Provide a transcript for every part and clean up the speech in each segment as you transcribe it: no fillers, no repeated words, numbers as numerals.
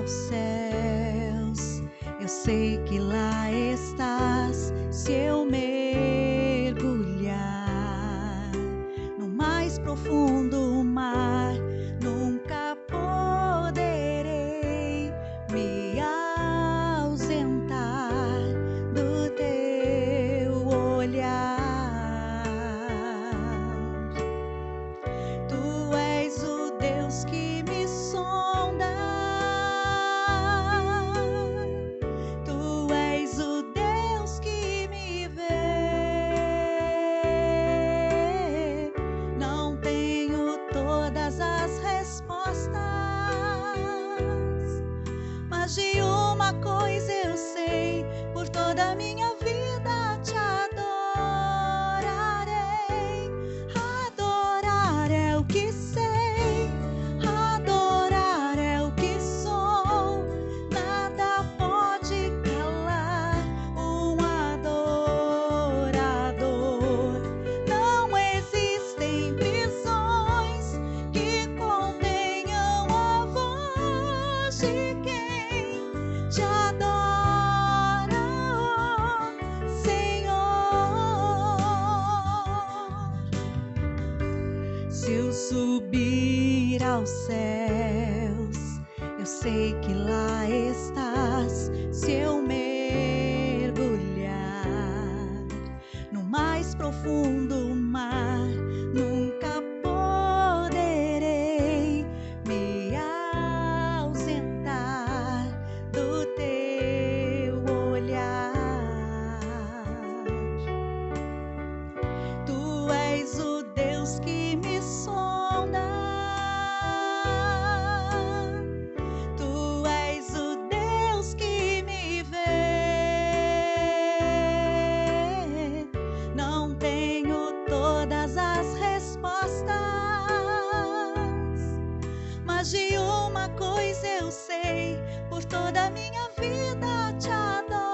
aos céus, eu sei que lá estás. Se eu mergulhar no mais profundo mar, nunca poderei me ausentar do teu olhar. Tu és o Deus que me sonda, tu és o Deus que me vê. Não tenho todas as respostas, mas de uma coisa eu sei: por toda a minha vida te adorarei. Adorar é o que sei, adorar é o que sou. Nada pode calar um adorador. Não existem prisões que contenham a voz de quem te adora, Senhor. Se eu subir aos céus, eu sei que lá estás. Se eu mergulhar no mais profundo mar, nunca poderei me ausentar do teu olhar. Tu és o Deus que me sonda, tu és o Deus que me vê. Não tenho todas as respostas, mas de uma coisa eu sei: por toda a minha vida te adorarei.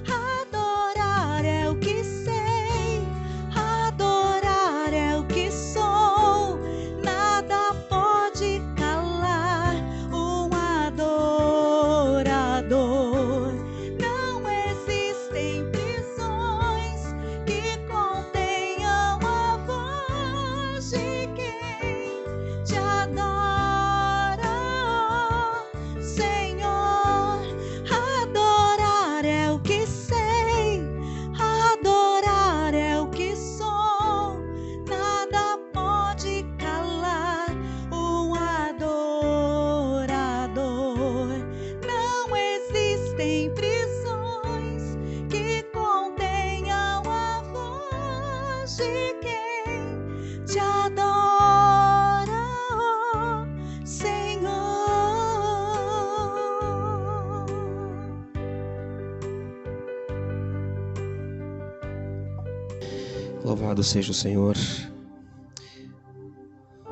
Adorar é o que sei, adorar é o que sou. Nada pode calar um adorador. Não existem prisões que contenham a voz de quem te adora, Senhor. Adorar é o que sei, adorar é o que sou. Nada pode calar um adorador. Não existem prisões que contenham a voz de quem te adora, Senhor. Louvado seja o Senhor.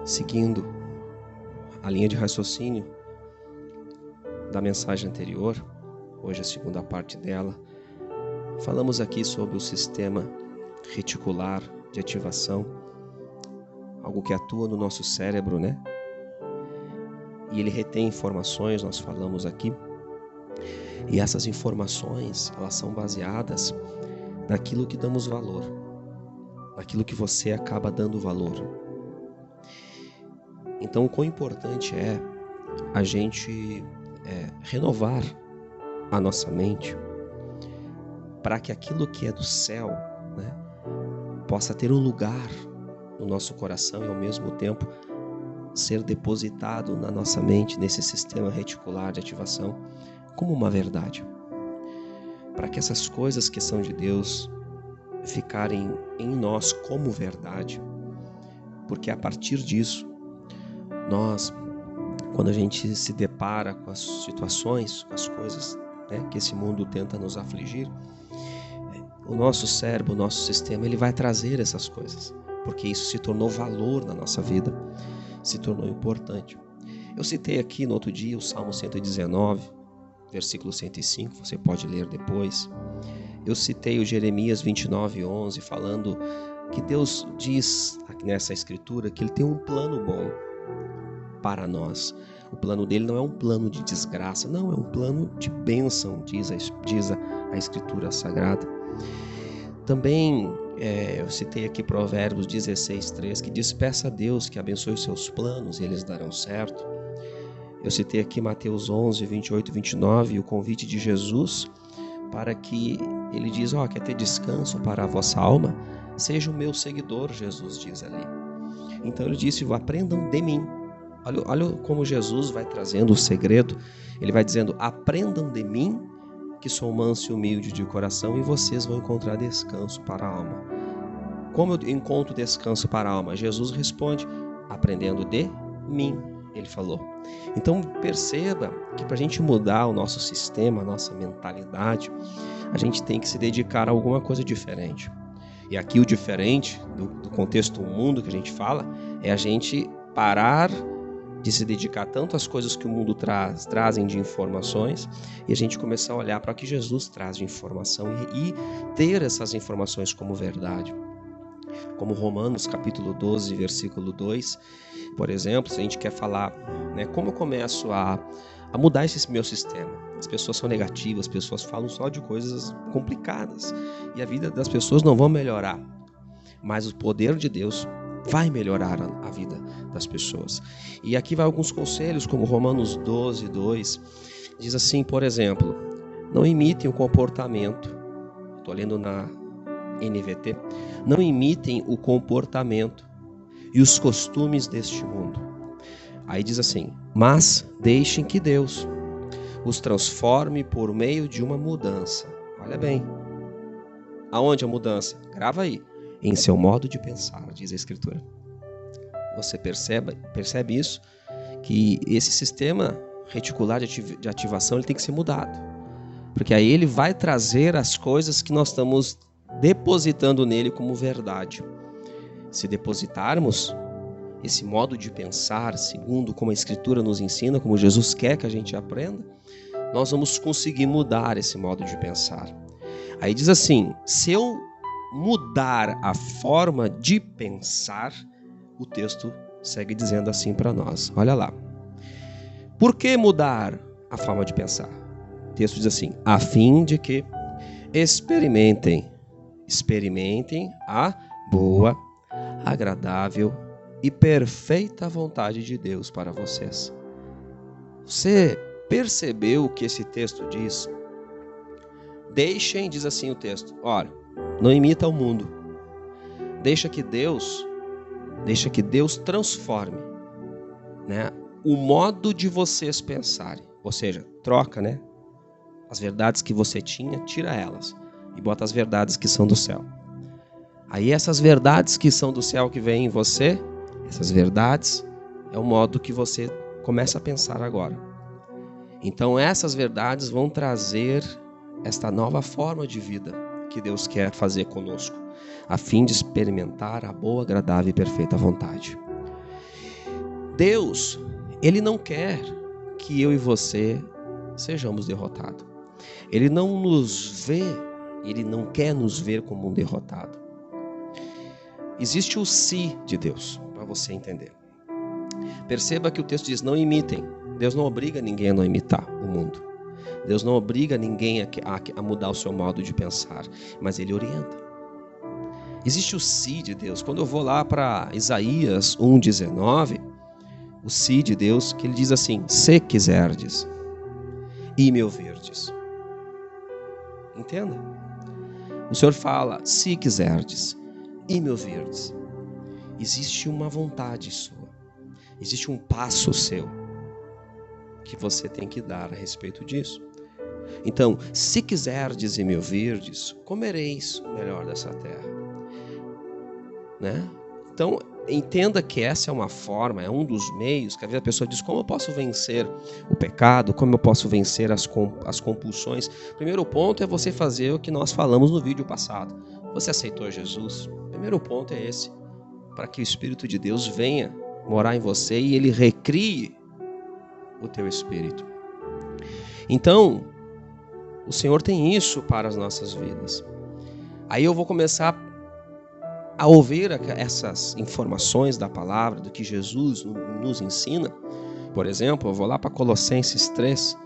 Seguindo a linha de raciocínio da mensagem anterior, hoje a segunda parte dela, falamos aqui sobre o sistema reticular de ativação, algo que atua no nosso cérebro, né? E ele retém informações, nós falamos aqui, e essas informações, elas são baseadas naquilo que damos valor, naquilo que você acaba dando valor. Então, o quão importante é a gente renovar a nossa mente para que aquilo que é do céu, né, possa ter um lugar no nosso coração e ao mesmo tempo ser depositado na nossa mente, nesse sistema reticular de ativação, como uma verdade. Para que essas coisas que são de Deus ficarem em nós como verdade, porque a partir disso, nós, quando a gente se depara com as situações, com as coisas, né, que esse mundo tenta nos afligir, o nosso cérebro, o nosso sistema, ele vai trazer essas coisas, porque isso se tornou valor na nossa vida, se tornou importante. Eu citei aqui no outro dia o Salmo 119, versículo 105, você pode ler depois. Eu citei o Jeremias 29:11, falando que Deus diz aqui nessa escritura que Ele tem um plano bom para nós, O plano dele não é um plano de desgraça, não, é um plano de bênção, diz a Escritura Sagrada. Também eu citei aqui Provérbios 16:3, que diz: peça a Deus que abençoe os seus planos e eles darão certo. Eu citei aqui Mateus 11, 28 e 29, o convite de Jesus para que ele diz: quer ter descanso para a vossa alma? Seja o meu seguidor, Jesus diz ali. Então ele disse: aprendam de mim. Olha como Jesus vai trazendo o segredo. Ele vai dizendo: aprendam de mim, que sou manso e humilde de coração, e vocês vão encontrar descanso para a alma. Como eu encontro descanso para a alma? Jesus responde: aprendendo de mim, ele falou. Então perceba que para a gente mudar o nosso sistema, a nossa mentalidade, a gente tem que se dedicar a alguma coisa diferente. E aqui o diferente do contexto mundo que a gente fala é a gente parar de se dedicar tanto às coisas que o mundo trazem de informações, e a gente começar a olhar para o que Jesus traz de informação e ter essas informações como verdade. Como Romanos capítulo 12, versículo 2, por exemplo, se a gente quer falar, como eu começo a mudar esse meu sistema. As pessoas são negativas, as pessoas falam só de coisas complicadas, e a vida das pessoas não vai melhorar, mas o poder de Deus vai melhorar a vida das pessoas. E aqui vai alguns conselhos, como Romanos 12, 2, diz assim, por exemplo: não imitem o comportamento, estou lendo na NVT, não imitem o comportamento e os costumes deste mundo. Aí diz assim: mas deixem que Deus os transforme por meio de uma mudança. Olha bem, aonde a mudança? Grava aí. Em seu modo de pensar, diz a Escritura. Você percebe isso? Que esse sistema reticular de ativação ele tem que ser mudado. Porque aí ele vai trazer as coisas que nós estamos depositando nele como verdade. Se depositarmos esse modo de pensar, segundo como a Escritura nos ensina, como Jesus quer que a gente aprenda, nós vamos conseguir mudar esse modo de pensar. Aí diz assim: se eu mudar a forma de pensar, o texto segue dizendo assim para nós. Olha lá. Por que mudar a forma de pensar? O texto diz assim: a fim de que experimentem a boa, agradável e perfeita vontade de Deus para vocês. Você percebeu o que esse texto diz? Deixem, diz assim o texto, olha, não imita o mundo. Deixa que Deus transforme, o modo de vocês pensarem. Ou seja, troca, as verdades que você tinha, tira elas e bota as verdades que são do céu. Aí essas verdades que são do céu que vêm em você, essas verdades é o modo que você começa a pensar agora. Então essas verdades vão trazer esta nova forma de vida que Deus quer fazer conosco, a fim de experimentar a boa, agradável e perfeita vontade. Deus, Ele não quer que eu e você sejamos derrotados. Ele não nos vê, Ele não quer nos ver como um derrotado. Existe o si de Deus, para você entender. Perceba que o texto diz: não imitem. Deus não obriga ninguém a não imitar o mundo. Deus não obriga ninguém a mudar o seu modo de pensar, mas Ele orienta. Existe o si de Deus. Quando eu vou lá para Isaías 1,19, o si de Deus, que Ele diz assim: se quiserdes e me ouvirdes. Entenda? O Senhor fala: se quiserdes e me ouvirdes. Existe uma vontade sua, existe um passo seu que você tem que dar a respeito disso. Então, se quiserdes e me ouvirdes, comereis o melhor dessa terra. Então, entenda que essa é uma forma, é um dos meios que às vezes a pessoa diz: como eu posso vencer o pecado, como eu posso vencer as compulsões? Primeiro ponto é você fazer o que nós falamos no vídeo passado. Você aceitou Jesus? Primeiro ponto é esse, para que o Espírito de Deus venha morar em você e Ele recrie o teu espírito. Então, o Senhor tem isso para as nossas vidas. Aí eu vou começar a ouvir essas informações da palavra, do que Jesus nos ensina, Por exemplo, eu vou lá para Colossenses 3,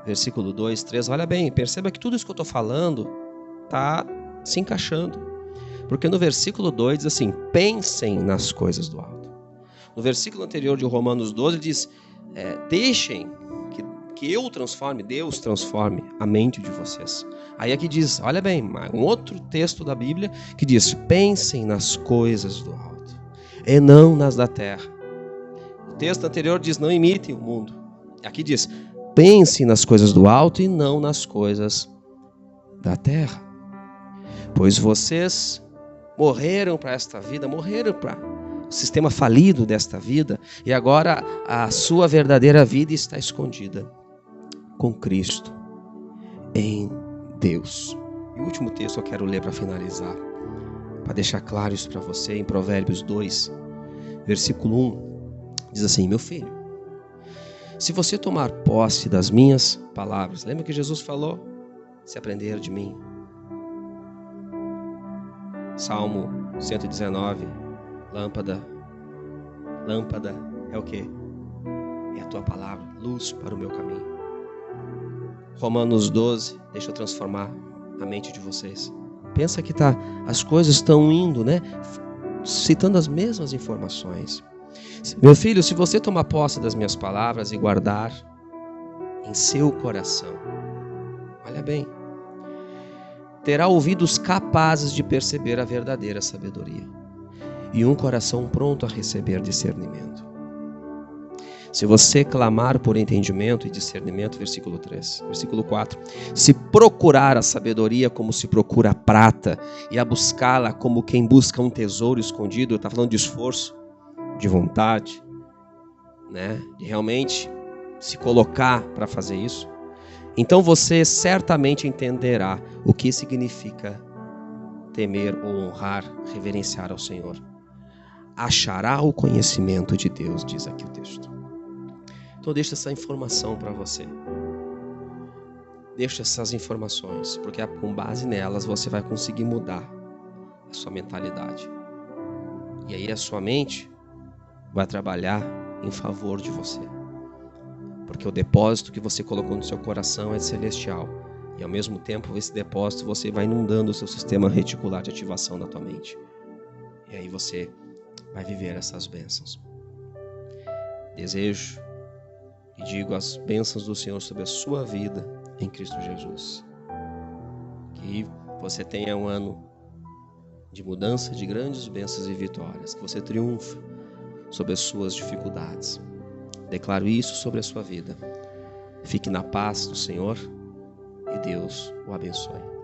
versículo 2, 3. Olha bem, perceba que tudo isso que eu estou falando está se encaixando. Porque no versículo 2 diz assim, pensem nas coisas do alto. No versículo anterior de Romanos 12 diz, deixem que eu transforme, Deus transforme a mente de vocês. Aí aqui diz, olha bem, um outro texto da Bíblia que diz, pensem nas coisas do alto e não nas da terra. O texto anterior diz, não imitem o mundo. Aqui diz, pensem nas coisas do alto e não nas coisas da terra. Pois vocês morreram para esta vida, morreram para o sistema falido desta vida, e agora a sua verdadeira vida está escondida com Cristo em Deus. E o último texto eu quero ler para finalizar, para deixar claro isso para você, em Provérbios 2, versículo 1, diz assim, meu filho, se você tomar posse das minhas palavras, lembra que Jesus falou? Se aprender de mim. Salmo 119, lâmpada é o quê? É a tua palavra, luz para o meu caminho. Romanos 12, deixa eu transformar a mente de vocês. Pensa que as coisas estão indo, né? Citando as mesmas informações. Meu filho, se você tomar posse das minhas palavras e guardar em seu coração, olha bem, terá ouvidos capazes de perceber a verdadeira sabedoria e um coração pronto a receber discernimento. Se você clamar por entendimento e discernimento, versículo 3, versículo 4, se procurar a sabedoria como se procura a prata e a buscá-la como quem busca um tesouro escondido, está falando de esforço, de vontade, né? De realmente se colocar para fazer isso, então você certamente entenderá o que significa temer ou honrar, reverenciar ao Senhor. Achará o conhecimento de Deus, diz aqui o texto. Então deixa essa informação para você. Deixa essas informações, porque com base nelas você vai conseguir mudar a sua mentalidade. E aí a sua mente vai trabalhar em favor de você. Porque o depósito que você colocou no seu coração é celestial. E ao mesmo tempo, esse depósito você vai inundando o seu sistema reticular de ativação da tua mente. E aí você vai viver essas bênçãos. Desejo e digo as bênçãos do Senhor sobre a sua vida em Cristo Jesus. Que você tenha um ano de mudança, de grandes bênçãos e vitórias. Que você triunfe sobre as suas dificuldades. Declaro isso sobre a sua vida. Fique na paz do Senhor e Deus o abençoe.